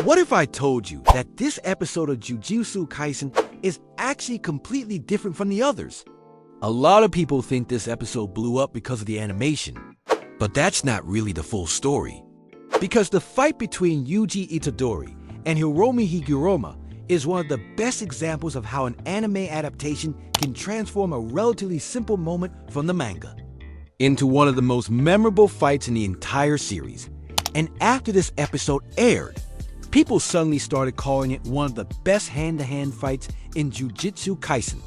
What if I told you that this episode of Jujutsu Kaisen is actually completely different from the others? A lot of people think this episode blew up because of the animation, but that's not really the full story. Because the fight between Yuji Itadori and Hiromi Higuruma is one of the best examples of how an anime adaptation can transform a relatively simple moment from the manga into one of the most memorable fights in the entire series. And after this episode aired, people suddenly started calling it one of the best hand-to-hand fights in Jujutsu Kaisen.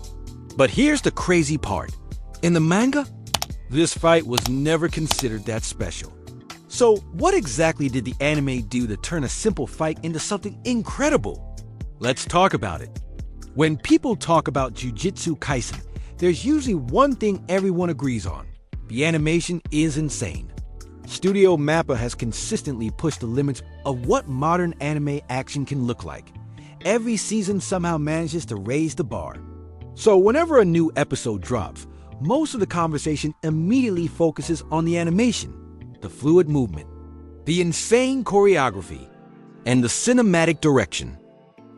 But here's the crazy part. In the manga, this fight was never considered that special. So what exactly did the anime do to turn a simple fight into something incredible? Let's talk about it. When people talk about Jujutsu Kaisen, there's usually one thing everyone agrees on. The animation is insane. Studio MAPPA has consistently pushed the limits of what modern anime action can look like. Every season somehow manages to raise the bar. So whenever a new episode drops, most of the conversation immediately focuses on the animation, the fluid movement, the insane choreography, and the cinematic direction.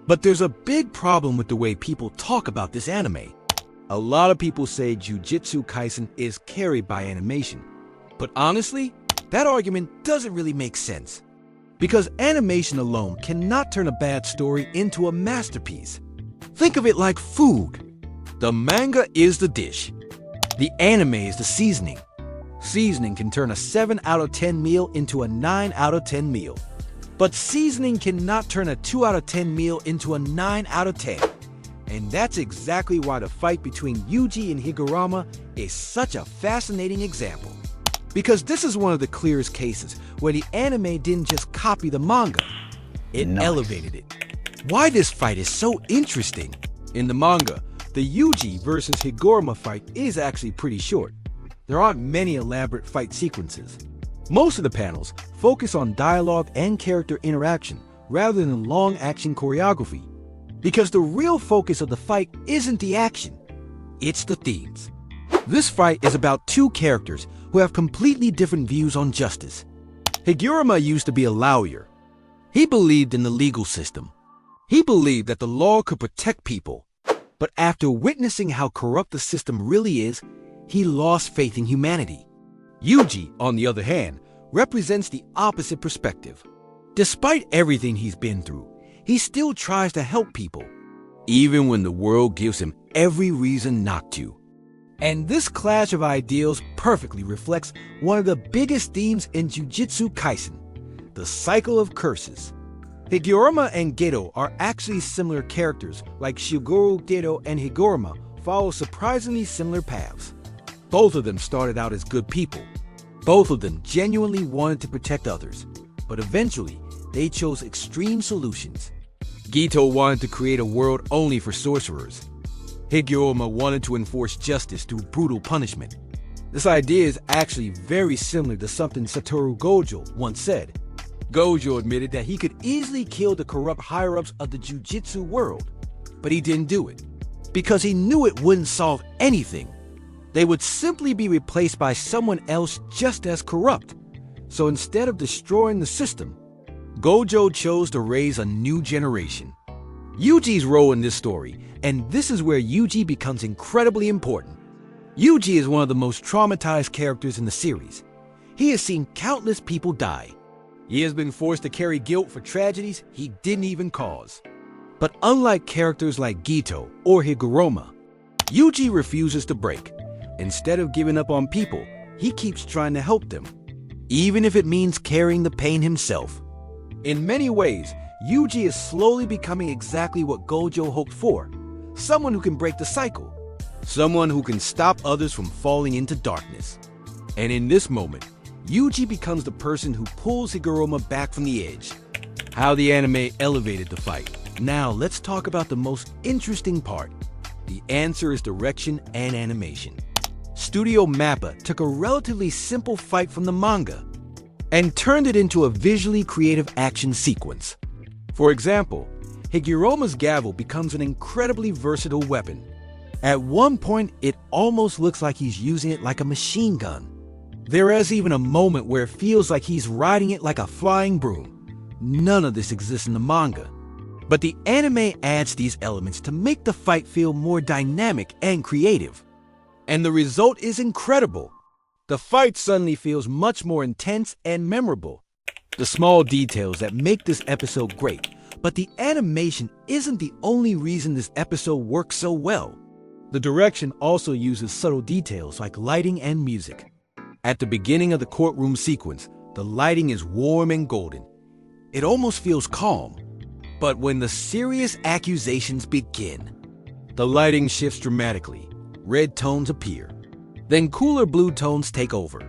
But there's a big problem with the way people talk about this anime. A lot of people say Jujutsu Kaisen is carried by animation. But honestly, that argument doesn't really make sense. Because animation alone cannot turn a bad story into a masterpiece. Think of it like food. The manga is the dish. The anime is the seasoning. Seasoning can turn a 7 out of 10 meal into a 9 out of 10 meal. But seasoning cannot turn a 2 out of 10 meal into a 9 out of 10. And that's exactly why the fight between Yuji and Higuruma is such a fascinating example. Because this is one of the clearest cases where the anime didn't just copy the manga, it elevated it. Why this fight is so interesting? In the manga, the Yuji versus Higuruma fight is actually pretty short. There aren't many elaborate fight sequences. Most of the panels focus on dialogue and character interaction rather than long action choreography. Because the real focus of the fight isn't the action, it's the themes. This fight is about two characters who have completely different views on justice. Higuruma used to be a lawyer. He believed in the legal system. He believed that the law could protect people. But after witnessing how corrupt the system really is, he lost faith in humanity. Yuji, on the other hand, represents the opposite perspective. Despite everything he's been through, he still tries to help people, even when the world gives him every reason not to. And this clash of ideals perfectly reflects one of the biggest themes in Jujutsu Kaisen, the cycle of curses. Higuruma and Geto are actually similar characters, like Shiguru, Geto, and Higuruma follow surprisingly similar paths. Both of them started out as good people. Both of them genuinely wanted to protect others, but eventually they chose extreme solutions. Geto wanted to create a world only for sorcerers. Higuruma wanted to enforce justice through brutal punishment. This idea is actually very similar to something Satoru Gojo once said. Gojo admitted that he could easily kill the corrupt higher-ups of the Jujutsu world, but he didn't do it, because he knew it wouldn't solve anything. They would simply be replaced by someone else just as corrupt. So instead of destroying the system, Gojo chose to raise a new generation. Yuji's role in this story, and this is where Yuji becomes incredibly important. Yuji is one of the most traumatized characters in the series. He has seen countless people die. He has been forced to carry guilt for tragedies he didn't even cause. But unlike characters like Geto or Higuruma, Yuji refuses to break. Instead of giving up on people, he keeps trying to help them, even if it means carrying the pain himself. In many ways, Yuji is slowly becoming exactly what Gojo hoped for, someone who can break the cycle, someone who can stop others from falling into darkness. And in this moment, Yuji becomes the person who pulls Higuruma back from the edge. How the anime elevated the fight. Now let's talk about the most interesting part. The answer is direction and animation. Studio MAPPA took a relatively simple fight from the manga and turned it into a visually creative action sequence. For example, Higuruma's gavel becomes an incredibly versatile weapon. At one point, it almost looks like he's using it like a machine gun. There is even a moment where it feels like he's riding it like a flying broom. None of this exists in the manga. But the anime adds these elements to make the fight feel more dynamic and creative. And the result is incredible. The fight suddenly feels much more intense and memorable. The small details that make this episode great, but the animation isn't the only reason this episode works so well. The direction also uses subtle details like lighting and music. At the beginning of the courtroom sequence, the lighting is warm and golden. It almost feels calm. But when the serious accusations begin, the lighting shifts dramatically. Red tones appear. Then cooler blue tones take over.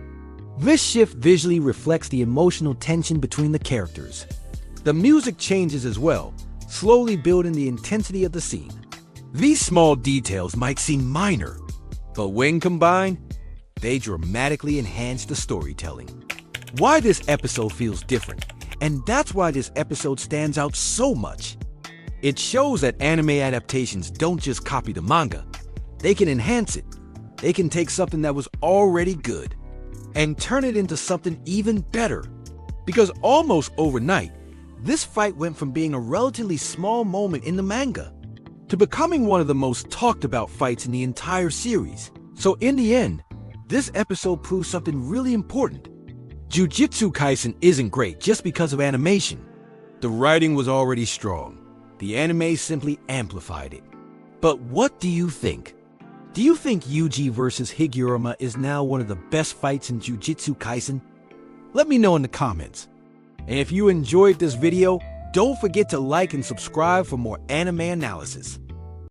This shift visually reflects the emotional tension between the characters. The music changes as well, slowly building the intensity of the scene. These small details might seem minor, but when combined, they dramatically enhance the storytelling. Why this episode feels different, and that's why this episode stands out so much. It shows that anime adaptations don't just copy the manga, they can enhance it. They can take something that was already good and turn it into something even better. Because almost overnight, this fight went from being a relatively small moment in the manga to becoming one of the most talked about fights in the entire series. So in the end, this episode proves something really important. Jujutsu Kaisen isn't great just because of animation. The writing was already strong. The anime simply amplified it. But what do you think? Do you think Yuji versus Higuruma is now one of the best fights in Jujutsu Kaisen? Let me know in the comments. And if you enjoyed this video, don't forget to like and subscribe for more anime analysis.